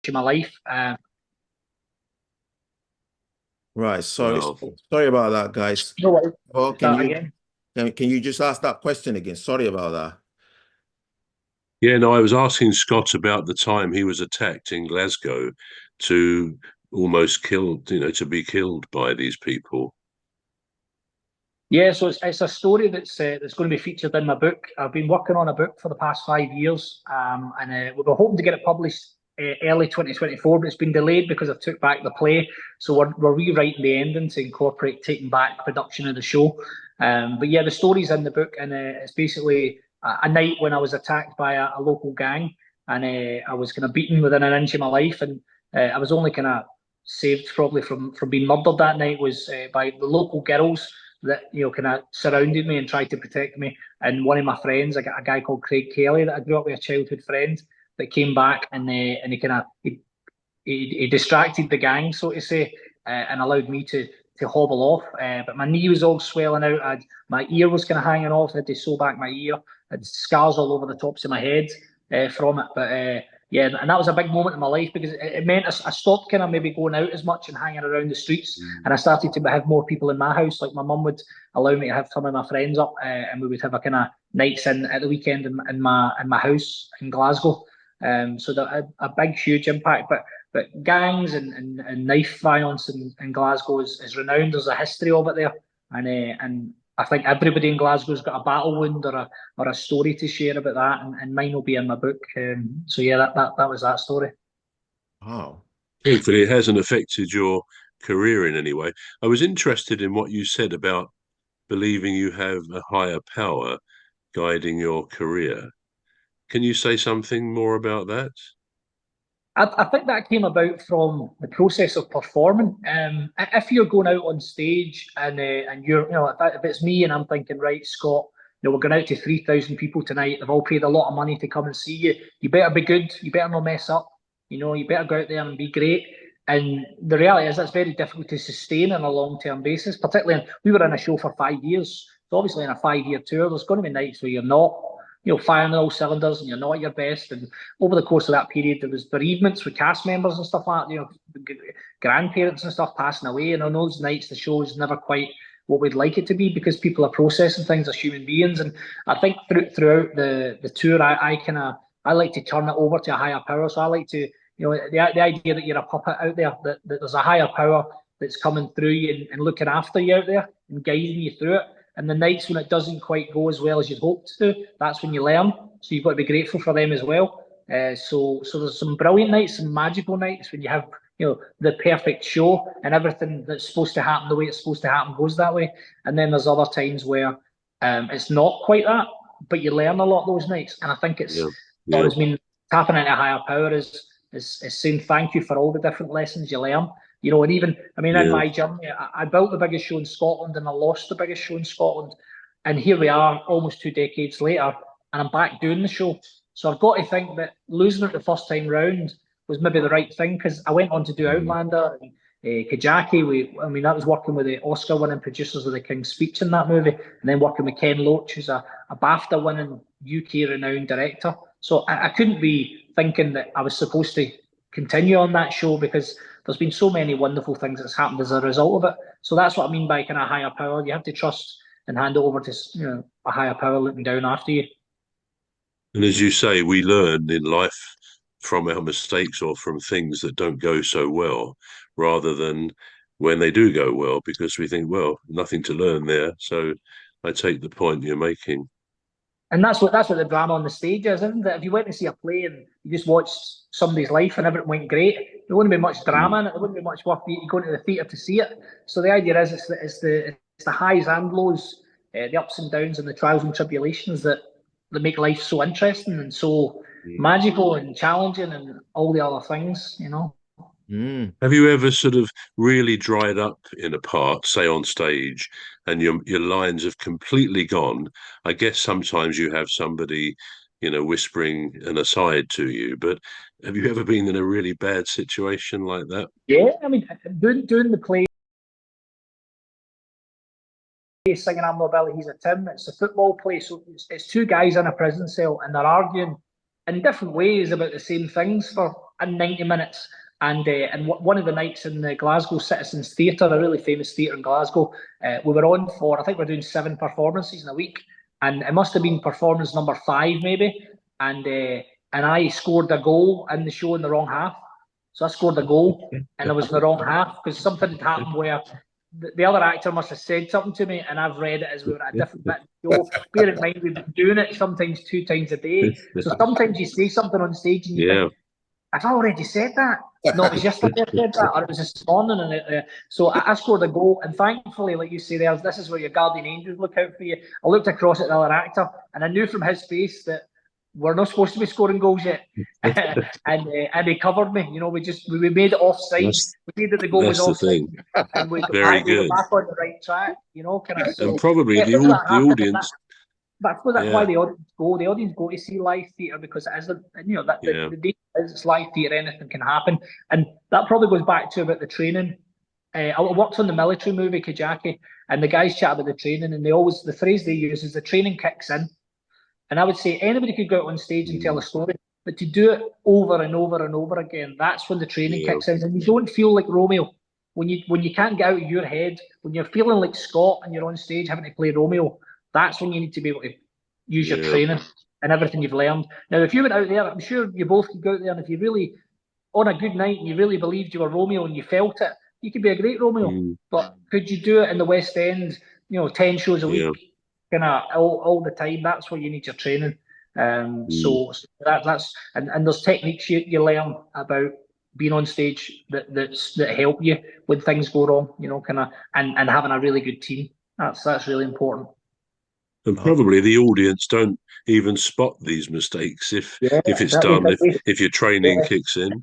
of my life. Right. Sorry, Well, sorry about that, guys. No worries. Oh, Start again. can you just ask that question again? Sorry about that. yeah, no, I was asking Scott about the time he was attacked in Glasgow to almost killed, to be killed by these people. Yeah, so it's a story that's going to be featured in my book. I've been working on a book for the past 5 years, and we were hoping to get it published early 2024, but it's been delayed because I took back the play. So we're rewriting the ending to incorporate taking back production of the show. But yeah, the story's in the book, and it's basically a night when I was attacked by a local gang, and I was kind of beaten within an inch of my life, and I was only kind of saved probably from being murdered that night was by the local girls that kind of surrounded me and tried to protect me. And one of my friends, I got a guy called Craig Kelly that I grew up with, a childhood friend, that came back and he kind of he distracted the gang, so to say, and allowed me to hobble off. But my knee was all swelling out. My ear was kind of hanging off. I had to sew back my ear. I had scars all over the tops of my head from it. But yeah, and that was a big moment in my life because it meant I stopped kind of maybe going out as much and hanging around the streets, and I started to have more people in my house. Like my mum would allow me to have some of my friends up, and we would have a kind of nights in at the weekend in my house in Glasgow. So a big, huge impact. But gangs and knife violence in Glasgow is renowned. There's a history of it there, and I think everybody in Glasgow's got a battle wound or a story to share about that, and mine will be in my book. So yeah, that was that story. Wow. Hopefully, it hasn't affected your career in any way. I was interested in what you said about believing you have a higher power guiding your career. Can you say something more about that? I think that came about from the process of performing. If you're going out on stage and you're, if it's me and I'm thinking, right, Scott, we're going out to 3,000 people tonight. They've all paid a lot of money to come and see you. You better be good. You better not mess up. You better go out there and be great. And the reality is that's very difficult to sustain on a long-term basis. Particularly, we were in a show for 5 years. So obviously, in a 5-year tour, there's going to be nights where you're not, firing all cylinders and you're not at your best. And over the course of that period, there was bereavements with cast members and stuff like that, grandparents and stuff passing away. And on those nights, the show is never quite what we'd like it to be because people are processing things as human beings. And I think throughout the tour, I like to turn it over to a higher power. So I like to, the idea that you're a puppet out there, that there's a higher power that's coming through you and looking after you out there and guiding you through it. And the nights when it doesn't quite go as well as you'd hoped to, that's when you learn. So you've got to be grateful for them as well. So there's some brilliant nights, some magical nights when you have, the perfect show and everything that's supposed to happen the way it's supposed to happen goes that way. And then there's other times where it's not quite that, but you learn a lot those nights. And I think it's Yeah, yeah, always been tapping into a higher power is saying thank you for all the different lessons you learn. And even, I mean, in yeah. my journey, I built the biggest show in Scotland and I lost the biggest show in Scotland. And here we are almost 2 decades later, and I'm back doing the show. So I've got to think that losing it the first time round was maybe the right thing because I went on to do Mm. Outlander and Kajaki. That was working with the Oscar-winning producers of The King's Speech in that movie, and then working with Ken Loach, who's a BAFTA-winning UK-renowned director. So I couldn't be thinking that I was supposed to continue on that show because there's been so many wonderful things that's happened as a result of it. So that's what I mean by kind of higher power. You have to trust and hand it over to a higher power looking down after you. And as you say, we learn in life from our mistakes or from things that don't go so well, rather than when they do go well, because we think, well, nothing to learn there. So I take the point you're making. And that's what the drama on the stage is, isn't it? If you went to see a play and you just watched somebody's life and everything went great, there wouldn't be much drama in it. There wouldn't be much worth you going to the theatre to see it. So the idea is it's the highs and lows, the ups and downs, and the trials and tribulations that make life so interesting and so Mm. magical and challenging and all the other things. Mm. Have you ever sort of really dried up in a part, say on stage, and your lines have completely gone? I guess sometimes you have somebody, whispering an aside to you, but have you ever been in a really bad situation like that? Yeah, I mean, doing the play, singing I'm No Billy, He's a Tim, it's a football play. So it's two guys in a prison cell and they're arguing in different ways about the same things for and 90 minutes. And one of the nights in the Glasgow Citizens Theatre, a really famous theatre in Glasgow, we were on for, I think we're doing 7 performances in a week, and it must have been performance number 5 maybe, and I scored a goal in the show in the wrong half. So I scored a goal, and I was in the wrong half because something had happened where the other actor must have said something to me, and I've read it as we were at a different bit of the show. Bear in mind, we've been doing it sometimes 2 times a day. So sometimes you say something on stage and you think, I've already said that. No, it was yesterday I said that, or it was this morning. And so I scored a goal, and thankfully, like you say there, this is where your guardian angels look out for you. I looked across at the other actor, and I knew from his face that we're not supposed to be scoring goals yet. and he covered me. You know, we made it offside. We made that the goal was offside, and we were back on the right track. You know, kind of. So, and probably the audience. But I suppose that's why the audience go. The audience go to see live theatre because it is, the day is it's live theatre. Anything can happen, and that probably goes back to about the training. I worked on the military movie Kajaki, and the guys chat about the training, and the phrase they use is the training kicks in. And I would say anybody could go out on stage and tell a story, but to do it over and over and over again, that's when the training kicks in, and you don't feel like Romeo when you can't get out of your head, when you're feeling like Scott and you're on stage having to play Romeo. That's when you need to be able to use your training and everything you've learned. Now, if you went out there, I'm sure you both could go out there, and if you really, on a good night, and you really believed you were Romeo and you felt it, you could be a great Romeo. But could you do it in the West End, 10 shows a week, kind of all the time? That's where you need your training. So that's and there's techniques you learn about being on stage that help you when things go wrong, and having a really good team. That's really important. And probably the audience don't even spot these mistakes if it's done, if your training kicks in.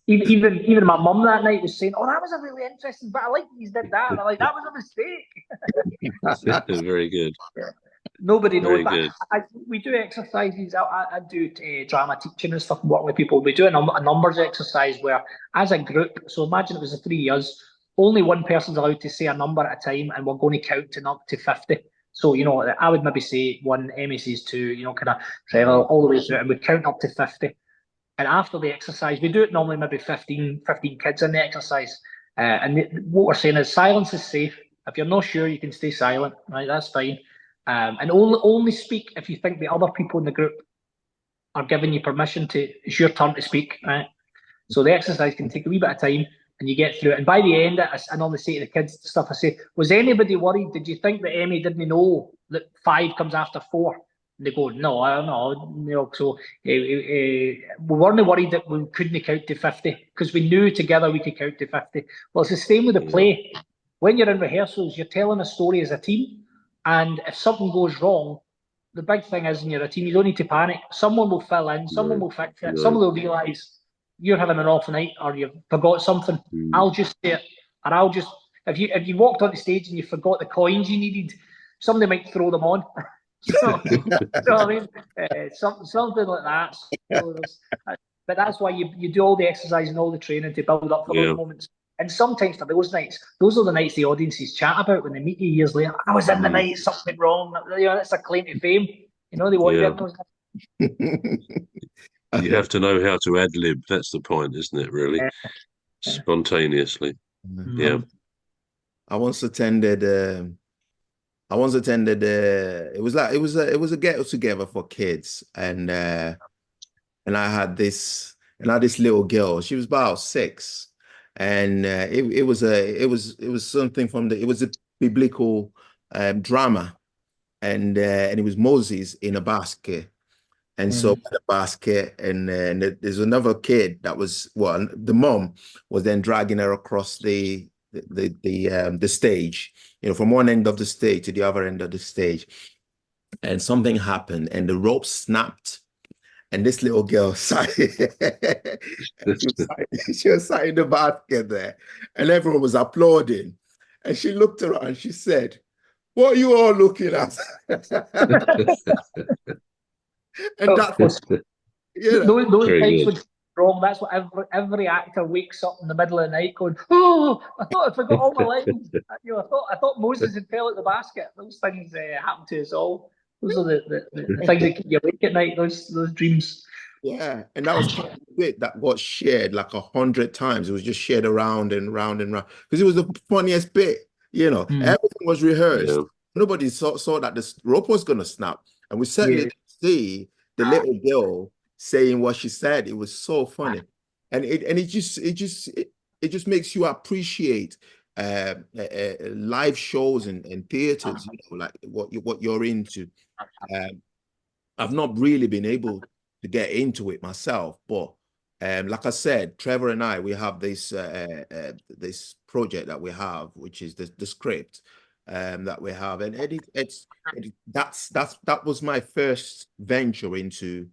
Even my mum that night was saying, "Oh, that was a really interesting, but I like you did that." And I'm like, "That was a mistake." Very good. Nobody knows, but we do exercises. I do drama teaching and stuff and work with people. We do a numbers exercise where, as a group, so imagine it was the 3 years, only one person's allowed to say a number at a time, and we're going to count up to 50. So, I would maybe say 1, Emmy says 2, kind of Trevor, all the way through, and we count up to 50. And after the exercise, we do it normally maybe 15 kids in the exercise. And what we're saying is silence is safe. If you're not sure, you can stay silent, right? That's fine. And only speak if you think the other people in the group are giving you permission it's your turn to speak, right? So the exercise can take a wee bit of time, and you get through it. And by the end, I normally say to the kids stuff, I say, was anybody worried? Did you think that Emmy didn't know that 5 comes after 4? And they go, no, I don't know. So we weren't worried that we couldn't count to 50 because we knew together we could count to 50. Well, it's the same with the play. When you're in rehearsals, you're telling a story as a team. And if something goes wrong, the big thing is when you're a team, you don't need to panic. Someone will fill in, someone will fix it, someone will realise you're having an off night or you've forgot something. I'll just say it, or I'll just, if you walked on the stage and you forgot the coins you needed, somebody might throw them on. So I mean, something like that. So but that's why you do all the exercise and all the training to build up for those moments. And sometimes for those nights, those are the nights the audiences chat about when they meet you years later. I was in the night, something wrong. That's a claim to fame. They want to You have to know how to ad lib. That's the point, isn't it? Really, spontaneously. Yeah. I once attended. It was a get together for kids, and I had this little girl. She was about 6, and it was something from it was a biblical drama, and it was Moses in a basket. And so the basket, and there's another kid that was the mom was then dragging her across the stage, from one end of the stage to the other end of the stage, and something happened, and the rope snapped, and this little girl sat, she was sat in the basket there, and everyone was applauding, and she looked around, and she said, "What are you all looking at?" And those times would wrong. That's what every actor wakes up in the middle of the night going, "Oh, I thought I forgot all my lines." I thought Moses had fell at the basket. Those things happen to us all. Those are the things that keep you awake at night. Those dreams. Yeah, and that was part of the bit that got shared like 100 times. It was just shared around and round and round because it was the funniest bit. Mm. Everything was rehearsed. Yeah. Nobody saw that the rope was going to snap, and we certainly Yeah. didn't see the little girl saying what she said. It was so funny, and it just makes you appreciate live shows and theaters. Like what you're into. Um, I've not really been able to get into it myself, but like I said, Trevor and I, we have this project that we have, which is the script that we have, and that was my first venture into